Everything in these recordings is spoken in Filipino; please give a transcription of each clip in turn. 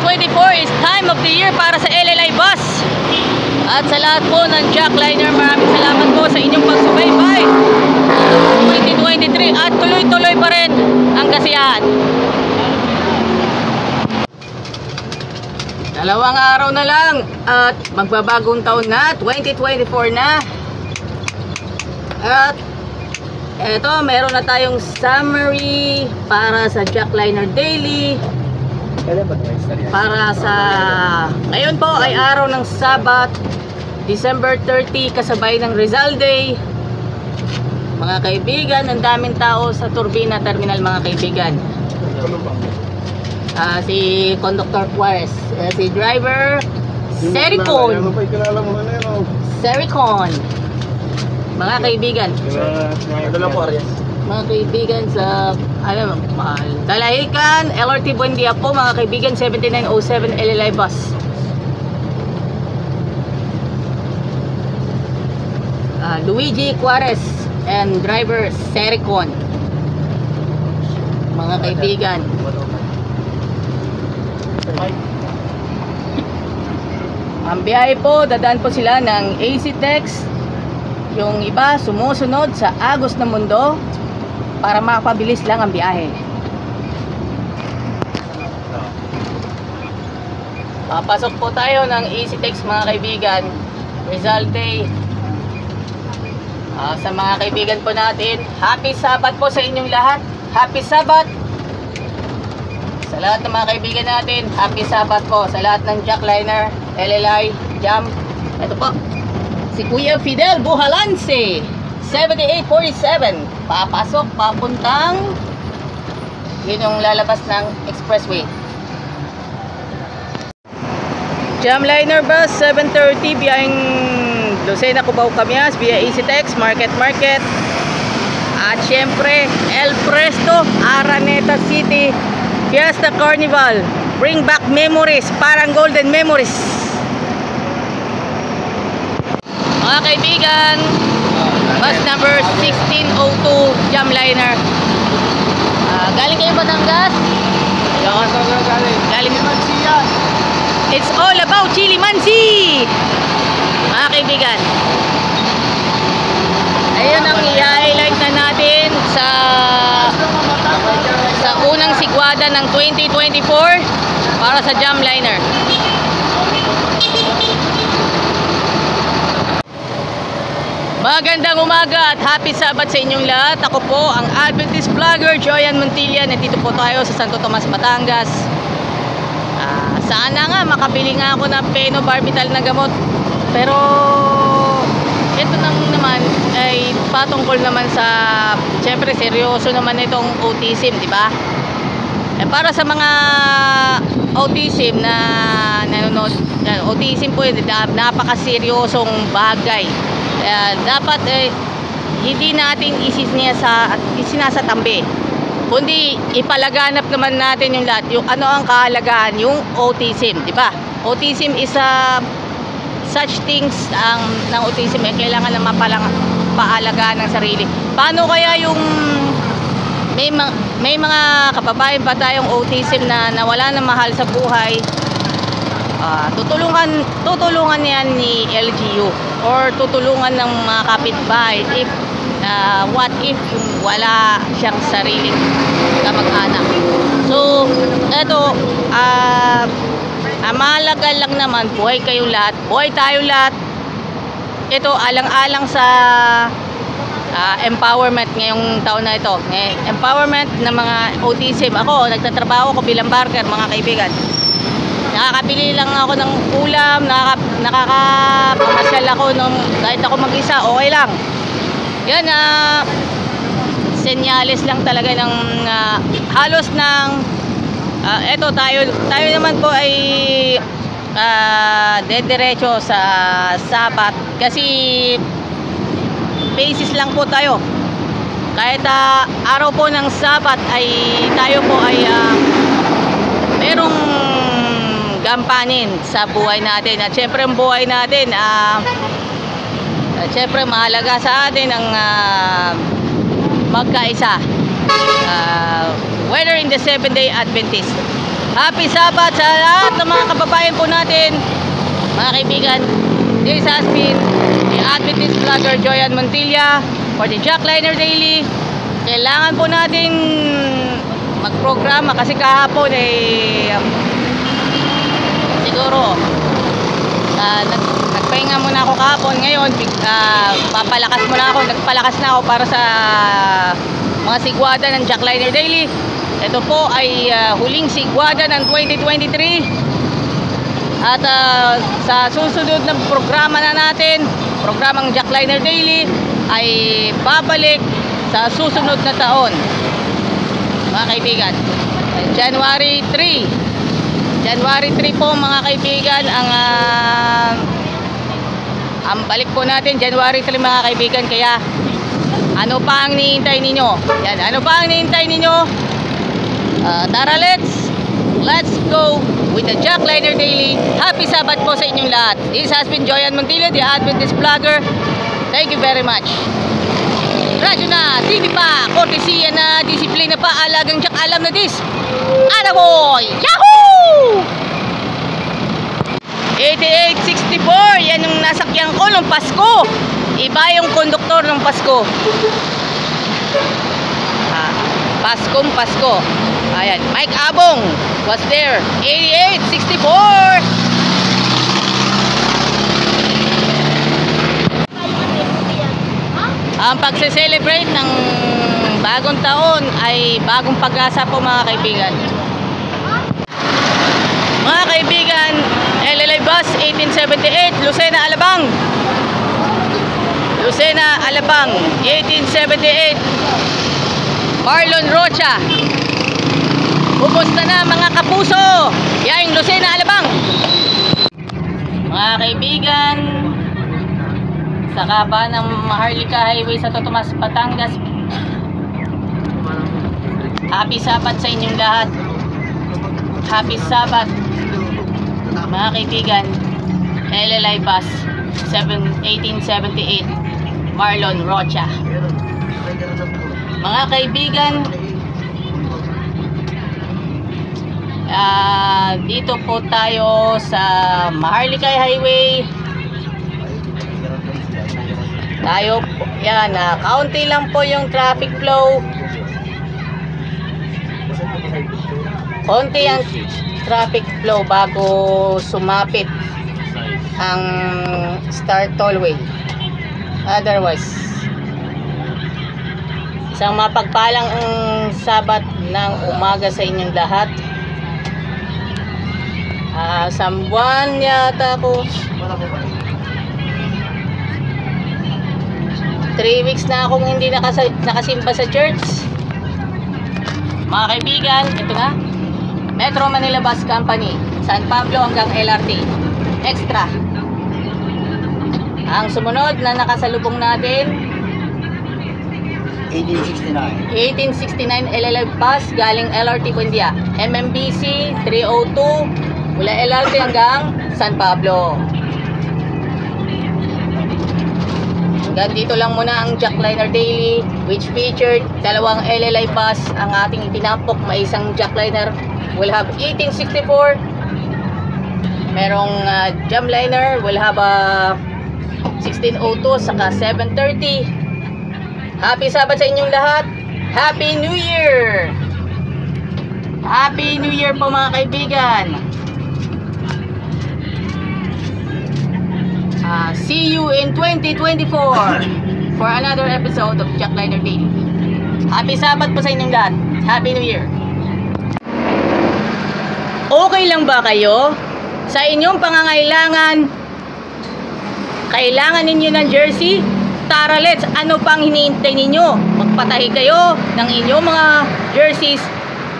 2024 is time of the year para sa LLI bus. At sa lahat po ng jackliner, maraming salamat po sa inyong pagsubaybay 2023 at tuloy-tuloy pa rin ang kasiyahan. Dalawang araw na lang at magbabagong taon na, 2024 na. At eto, meron na tayong summary para sa Jackliner Daily. Para sa ngayon po ay araw ng Sabat, December 30, kasabay ng Rizal Day. Mga kaibigan, ang daming tao sa Turbina Terminal, mga kaibigan. Si Conductor Juarez, si driver Sericon. Sericon. Mga kaibigan. Mga kaibigan sa Dalahican, LRT Buendia po, mga kaibigan, 7907 LLI bus. Luigi Juarez and driver Sericon. Mga kaibigan. Ang biyahe po, dadaan po sila ng AC Tex. Yung iba sumusunod sa Agos ng Mundo para makapabilis lang ang biyahe. Papasok po tayo ng AC Tex, mga kaibigan. Rizal Day. Sa mga kaibigan po natin, happy Sabat po sa inyong lahat. Happy Sabat sa lahat ng mga kaibigan natin. Happy Sabat po sa lahat ng Jackliner, LLI, Jam. Ito po si Kuya Fidel Buhalance, 7847. Papasok, papuntang yun yung lalabas ng expressway. Jamliner bus 730 biyaheng Lucena, Cubao, Camias via AC Tex, Market. At syempre El Presto, Araneta City, Fiesta Carnival. Bring back memories, parang golden memories. Mga kaibigan, bus number 1602 Jamliner. Galing kayo Batangas? Galing Mansia. It's all about Chili Mansi. Mga kaibigan, ayun ang i-highlight na natin sa unang sigwada ng 2024 para sa Jamliner. Magandang umaga at happy Sabat sa inyong lahat. Ako po ang Adventist vlogger Joyan Montilla. Nandito po tayo sa Santo Tomas, Batangas. Sana nga makabili nga ako ng phenobarbital na gamot. Pero ito naman ay patungkol naman sa, syempre seryoso naman itong autism, di ba? Para sa mga autism na nanonood, autism po napakaseryosong bagay. Dapat hindi natin isinasatambi, kundi ipalaganap naman natin yung lahat, yung ano ang kahalagaan yung autism, di ba? Autism is such things ng autism kailangan na paalagaan ng sarili. Paano kaya yung may mga kababayan pa tayong autism na nawala ng mahal sa buhay? Tutulungan yan ni LGU or tutulungan ng mga kapitbahay if what if wala siyang sariling kamag-anak. So eto, mahalaga lang naman, buhay kayong lahat, buhay tayo lahat. Ito alang-alang sa empowerment ngayong taon na ito, empowerment ng mga autism. Ako, nagtatrabaho ko bilang barker, mga kaibigan. Nakakabili lang ako ng ulam, nakakapamasyal ako kahit ako mag-isa, okay lang. Yan, senyales lang talaga ng halos ng eto tayo naman po ay dediretso sa Sabat kasi basis lang po tayo. Kahit araw po ng Sabat ay tayo po ay merong gampanin sa buhay natin. At syempre ang buhay natin syempre mahalaga sa atin ang magkaisa, whether in the 7-day Adventist. Happy Sabbath sa lahat ng mga kababayan po natin. Mga kaibigan, this has been the Adventist vlogger Joyan Montilla for the Jackliner Daily. Kailangan po natin magprograma kasi kahapon siguro nagpahinga muna ako kahapon. Ngayon papalakas muna ako, nagpalakas na ako para sa mga sigwada ng Jackliner Daily. Ito po ay huling sigwada ng 2023 at sa susunod na programa na natin, programang Jackliner Daily ay babalik sa susunod na taon, mga kaibigan. January 3 po mga kaibigan ang balik po natin, January 3 mga kaibigan. Kaya ano pa ang hinihintay ninyo? Yan, ano pa ang hinihintay ninyo? Tara, let's go with the Jackliner Daily. Happy Sabbath po sa inyong lahat. This has been Joyan Montilla, the Adventist vlogger. Thank you very much. Radyo na, TV pa, kortesiya na, disiplina pa, alagang Jack, alam na this. Adaboy! Yahoo! 8864, yan yung nasakyan ko nung Pasko. Iba yung konduktor ng Pasko. Paskong Pasko. Ayan, Mike Abong was there. 8864. Ang pagse-celebrate ng bagong taon ay bagong pag-asa po mga kaibigan. Mga kaibigan, LLA Bus 1878, Lucena, Alabang. Lucena, Alabang 1878. Marlon Rocha. Kumusta na mga kapuso? Yaing Lucena, Alabang. Mga kaibigan, sa kaba ng Maharlika Highway sa Totomas, Batangas. Happy Sabbath sa inyong lahat. Happy Sabbath mga kaibigan. LLI Bus 1878 Marlon Rocha. Mga kaibigan, dito po tayo sa Maharlika Highway. Tayo po, yan, kaunti lang po yung traffic flow. Konti ang traffic flow bago sumapit ang Star Tollway. Otherwise, isang mapagpalang Sabat ng umaga sa inyong lahat. Sambuan yata po. 3 weeks na akong hindi nakasimba sa church. Mga kaibigan, ito na, Metro Manila Bus Company, San Pablo hanggang LRT Extra. Ang sumunod na nakasalubong natin, 1869 LLI Bus galing LRT Buendia, MMBC 302 mula LRT hanggang San Pablo. Dito lang muna ang Jackliner Daily, which featured dalawang LLI bus ang ating itinampok. May isang Jackliner, we'll have 1864. Merong Jamliner, we'll have 1602 saka 730. Happy Sabbath sa inyong lahat. Happy New Year! Happy New Year po mga kaibigan. See you in 2024 for another episode of Jackliner Daily. Happy Sabbath po sa inyong lahat. Happy New Year. Okay lang ba kayo? Sa inyong pangangailangan, kailangan ninyo ng jersey? Tara, let's! Ano pang hinihintay ninyo? Magpatahi kayo ng inyong mga jerseys,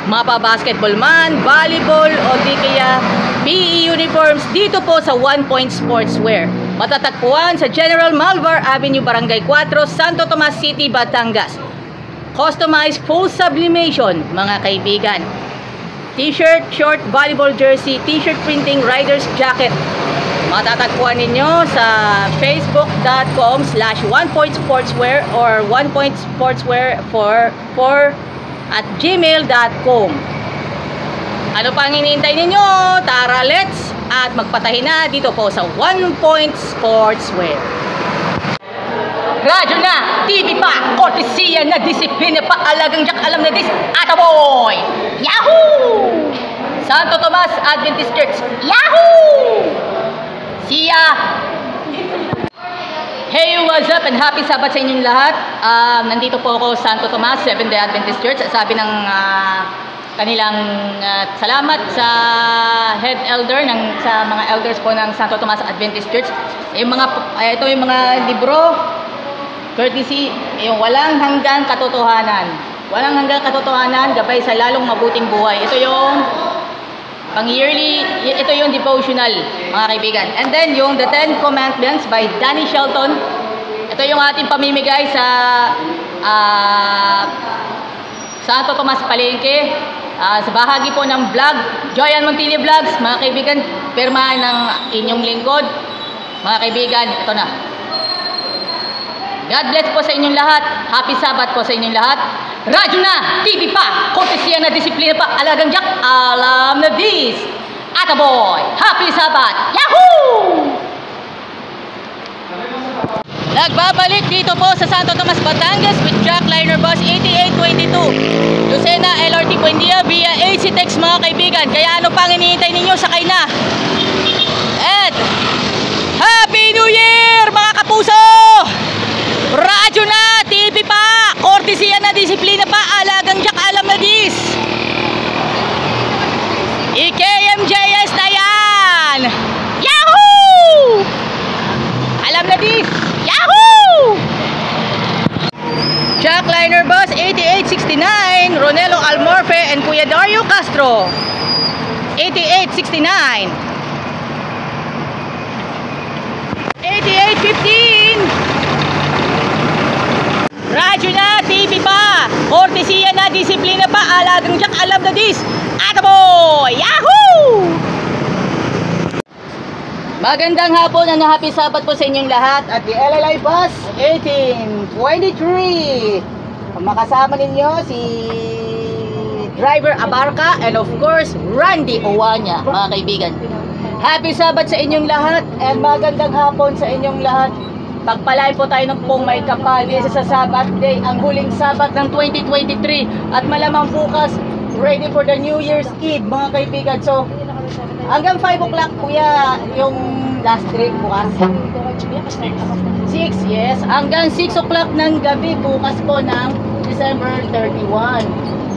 mapa-basketball man, volleyball, o di kaya PE uniforms dito po sa 1 Point Sportswear. Matatagpuan sa General Malvar Avenue, Barangay 4, Santo Tomas City, Batangas. Customized full sublimation, mga kaibigan. T-shirt, short, volleyball jersey, t-shirt printing, rider's jacket. Matatagpuan ninyo sa facebook.com/onepointsportswear or onepointsportswear for @gmail.com. Ano pang hinihintay ninyo? Tara, let's at magpatahin na dito po sa 1 Point Sportswear. Radyo na, TV pa, kortesiya na disiplina pa, alagang jak alam na dis, ataboy! Yahoo! Santo Tomas Adventist Church, Yahoo! Siya! Hey, what's up and happy Sabbath sa inyong lahat. Nandito po ako sa Santo Tomas Seventh-day Adventist Church. Sabi ng kanilang salamat sa head elder sa mga elders po ng Santo Tomas Adventist Church. Ito yung mga libro, courtesy, yung walang hanggang katotohanan. Walang hanggang katotohanan, gabay sa lalong mabuting buhay. Ito yung pang-yearly, ito yung devotional, mga kaibigan. And then, yung The 10 Commandments by Danny Shelton. Ito yung ating pamimigay sa Santo Tomas Palengke. Sa bahagi po ng vlog, Joy and Montilla Vlogs, mga kaibigan, pirmahan ng inyong lingkod. Mga kaibigan, ito na. God bless po sa inyong lahat. Happy Sabbath po sa inyong lahat. Radyo na, TV pa, kortesiya na disiplina pa, alagang jak, alam na dis. Ataboy, Happy Sabbath, Yahoo! Nagbabalik dito po sa Santo Tomas, Batangas with Jackliner Bus 8822. Lucena, LRT Buendia via AC Text, mga kaibigan. Kaya ano pang hinihintay ninyo, sakay na. And Happy New Year, mga kapuso! Radyo na, TV pa, kortesiya na disiplina pa, alagang jak alam na dis. EKMJS na yan! Yahoo! Alam na dis, Yahoo! Jackliner Bus 8869, Ronelo Almorfe and Kuya Dario Castro. 8869. 8815. Radyo na, TV pa, kortesiya na, disiplina pa, alagang jak alam na dis. Ataboy! Yahoo! Magandang hapon and happy Sabbath po sa inyong lahat at the LLI Bus 1823. Makasama ninyo si Driver Abarca and of course Randy Owanya, mga kaibigan. Happy Sabbath sa inyong lahat and magandang hapon sa inyong lahat. Pagpalain po tayo ng pong may kapal sa Sabbath Day, ang huling Sabbath ng 2023 at malamang bukas ready for the New Year's Eve, mga kaibigan. So hanggang 5 o'clock kuya yung last trip bukas. 6, yes, hanggang 6 o'clock ng gabi bukas po ng December 31.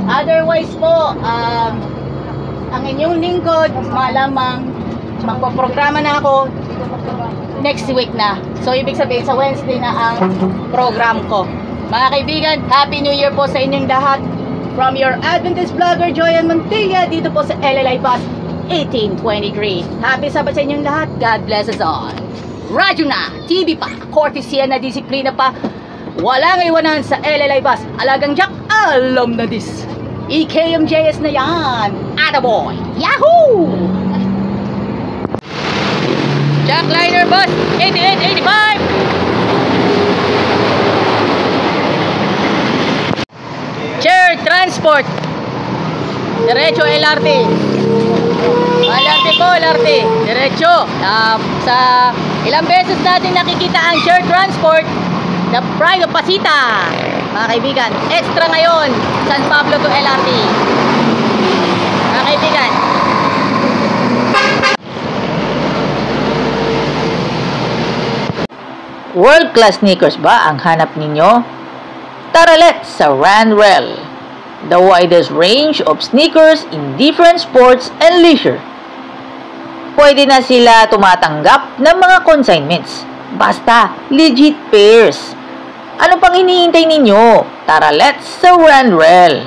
Otherwise po ang inyong lingkod malamang magpaprograma na ako next week na. So ibig sabihin sa Wednesday na ang program ko. Mga kaibigan, Happy New Year po sa inyong lahat. From your Adventist vlogger Joy and Montilla dito po sa LLI Bus 1823. Happy Sabbath sa inyong lahat. God bless us all. Radyo na, TV pa, kortesiya na disiplina pa, walang iwanan sa LLI Bus. Alagang jak, alam na dis. EKMJS na yan. Ataboy, Yahoo! Jackliner Bus 8885. Chair Transport diretso LRT. LRT po, LRT diretso. Sa ilang beses natin nakikita ang Chair Transport, the Pride of Pasita, mga kaibigan. Extra ngayon San Pablo to LRT, mga kaibigan. World-class sneakers ba ang hanap ninyo? Tara let's sa Ranrel, the widest range of sneakers in different sports and leisure. Pwede na sila tumatanggap ng mga consignments, basta legit pairs. Ano pang hinihintay ninyo? Tara let's sa Ranrel.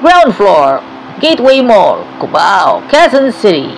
Ground floor, Gateway Mall, Cubao, Quezon City.